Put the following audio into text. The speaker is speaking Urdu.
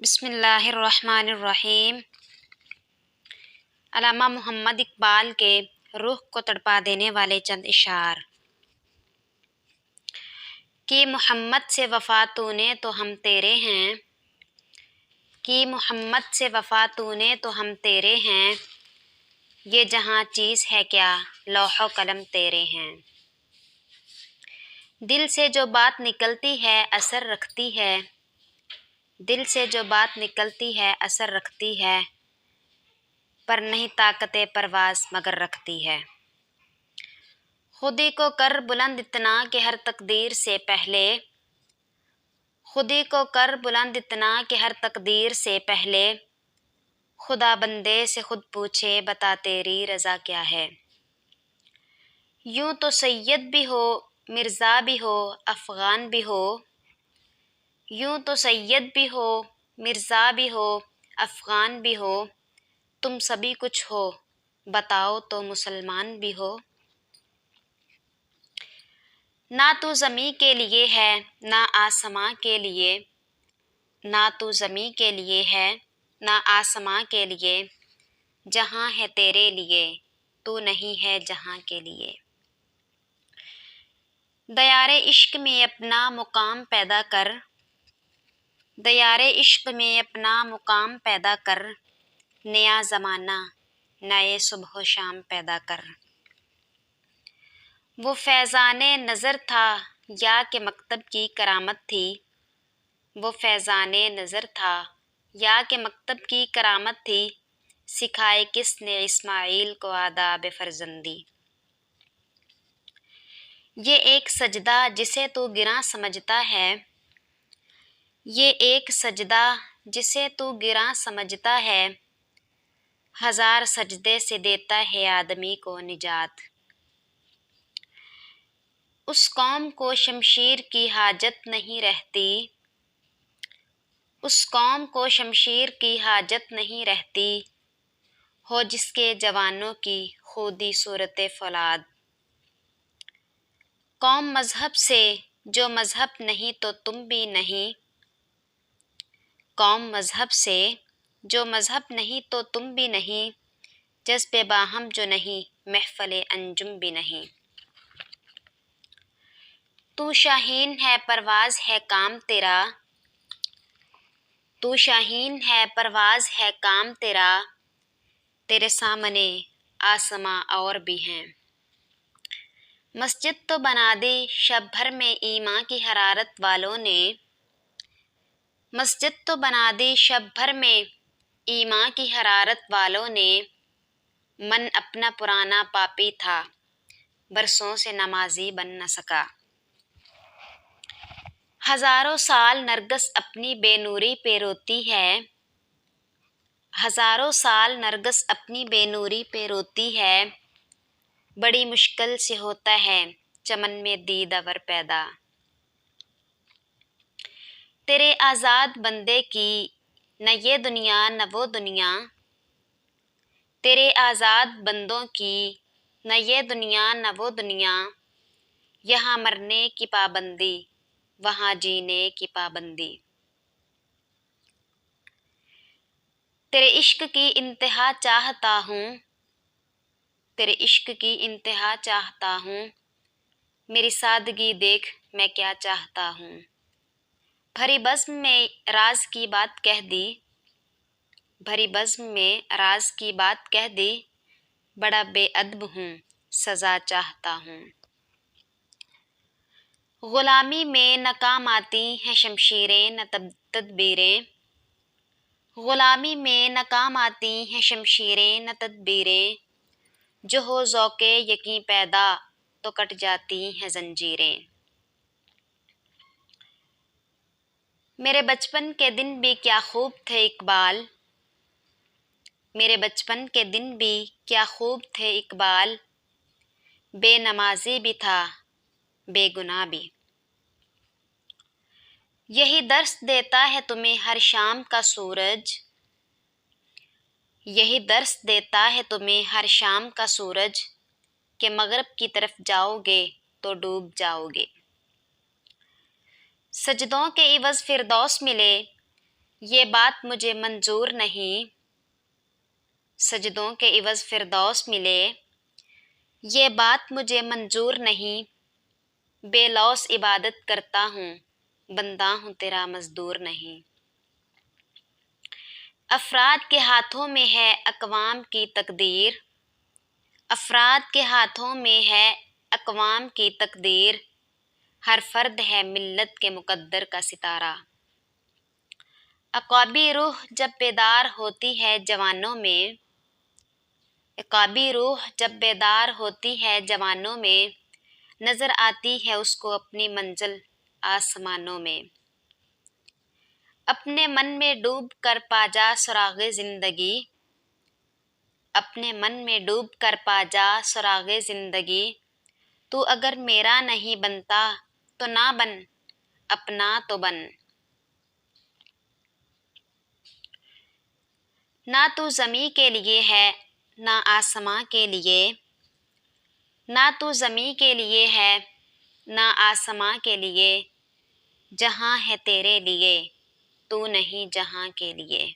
بسم اللہ الرحمن الرحیم۔ علامہ محمد اقبال کے روح کو تڑپا دینے والے چند اشعار۔ کی محمد سے وفا تو نے تو ہم تیرے ہیں، کی محمد سے وفا تو نے تو ہم تیرے ہیں، یہ جہاں چیز ہے کیا لوح و قلم تیرے ہیں۔ دل سے جو بات نکلتی ہے اثر رکھتی ہے، دل سے جو بات نکلتی ہے اثر رکھتی ہے، پر نہیں طاقت پرواز مگر رکھتی ہے۔ خودی کو کر بلند اتنا کہ ہر تقدیر سے پہلے، خودی کو کر بلند اتنا کہ ہر تقدیر سے پہلے، خدا بندے سے خود پوچھے بتا تیری رضا کیا ہے۔ یوں تو سید بھی ہو مرزا بھی ہو افغان بھی ہو، یوں تو سید بھی ہو مرزا بھی ہو افغان بھی ہو، تم سبھی کچھ ہو بتاؤ تو مسلمان بھی ہو۔ نہ تو زمیں کے لیے ہے نہ آسماں کے لیے، نہ تو زمیں کے لیے ہے نہ آسماں کے لیے، جہاں ہے تیرے لیے تو نہیں ہے جہاں کے لیے۔ دیار عشق میں اپنا مقام پیدا کر، دیار عشق میں اپنا مقام پیدا کر، نیا زمانہ نئے صبح و شام پیدا کر۔ وہ فیضان نظر تھا یا کہ مکتب کی کرامت تھی، وہ فیضان نظر تھا یا کہ مکتب کی کرامت تھی، سکھائے کس نے اسماعیل کو آداب فرزندی۔ یہ ایک سجدہ جسے تو گراں سمجھتا ہے، یہ ایک سجدہ جسے تو گراں سمجھتا ہے، ہزار سجدے سے دیتا ہے آدمی کو نجات۔ اس قوم کو شمشیر کی حاجت نہیں رہتی، اس قوم کو شمشیر کی حاجت نہیں رہتی، ہو جس کے جوانوں کی خودی صورت فولاد۔ قوم مذہب سے جو مذہب نہیں تو تم بھی نہیں، قوم مذہب سے جو مذہب نہیں تو تم بھی نہیں، جذبِ باہم جو نہیں محفل انجم بھی نہیں۔ تو شاہین ہے پرواز ہے کام تیرا، تو شاہین ہے پرواز ہے کام تیرا، تیرے سامنے آسماں اور بھی ہیں۔ مسجد تو بنا دی شب بھر میں ایمان کی حرارت والوں نے، مسجد تو بنا دی شب بھر میں ایمان کی حرارت والوں نے، من اپنا پرانا پاپی تھا برسوں سے نمازی بن نہ سکا۔ ہزاروں سال نرگس اپنی بے نوری پہ روتی ہے، ہزاروں سال نرگس اپنی بے نوری پہ روتی ہے، بڑی مشکل سے ہوتا ہے چمن میں دیدہ ور پیدا۔ تیرے آزاد بندے کی نہ یہ دنیا نہ وہ دنیا، تیرے آزاد بندوں کی نہ یہ دنیا نہ وہ دنیا، یہاں مرنے کی پابندی وہاں جینے کی پابندی۔ تیرے عشق کی انتہا چاہتا ہوں، تیرے عشق کی انتہا چاہتا ہوں، میری سادگی دیکھ میں کیا چاہتا ہوں۔ بھری بزم میں راز کی بات کہہ دی، بھری بزم میں راز کی بات کہہ دی، بڑا بے ادب ہوں سزا چاہتا ہوں۔ غلامی میں نہ کام آتی ہیں شمشیریں نہ تدبیریں، غلامی میں نہ کام آتی ہیں شمشیریں نہ تدبیریں، جو ہو ذوق یقیں پیدا تو کٹ جاتی ہیں زنجیریں۔ میرے بچپن کے دن بھی کیا خوب تھے اقبال، میرے بچپن کے دن بھی کیا خوب تھے اقبال، بے نمازی بھی تھا بے گناہ بھی۔ یہی درس دیتا ہے تمہیں ہر شام کا سورج، یہی درس دیتا ہے تمہیں ہر شام کا سورج، کہ مغرب کی طرف جاؤ گے تو ڈوب جاؤ گے۔ سجدوں کے عوض فردوس ملے یہ بات مجھے منظور نہیں، سجدوں کے عوض فردوس ملے۔ یہ بات مجھے منظور نہیں، بے لوث عبادت کرتا ہوں، بندہ ہوں تیرا مزدور نہیں۔ افراد کے ہاتھوں میں ہے اقوام کی تقدیر، افراد کے ہاتھوں میں ہے اقوام کی تقدیر، ہر فرد ہے ملت کے مقدر کا ستارہ۔ عقابی روح جب بیدار ہوتی ہے جوانوں میں، عقابی روح جب بیدار ہوتی ہے جوانوں میں، نظر آتی ہے اس کو اپنی منزل آسمانوں میں۔ اپنے من میں ڈوب کر پا جا سراغ زندگی، اپنے من میں ڈوب کر پا جا سراغ زندگی، تو اگر میرا نہیں بنتا تو نہ بن، اپنا تو بن۔ نہ تو زمیں کے لیے ہے نہ آسماں کے لیے، نہ تو زمیں کے لیے ہے نہ آسماں کے لیے، جہاں ہے تیرے لیے تو نہیں جہاں کے لیے۔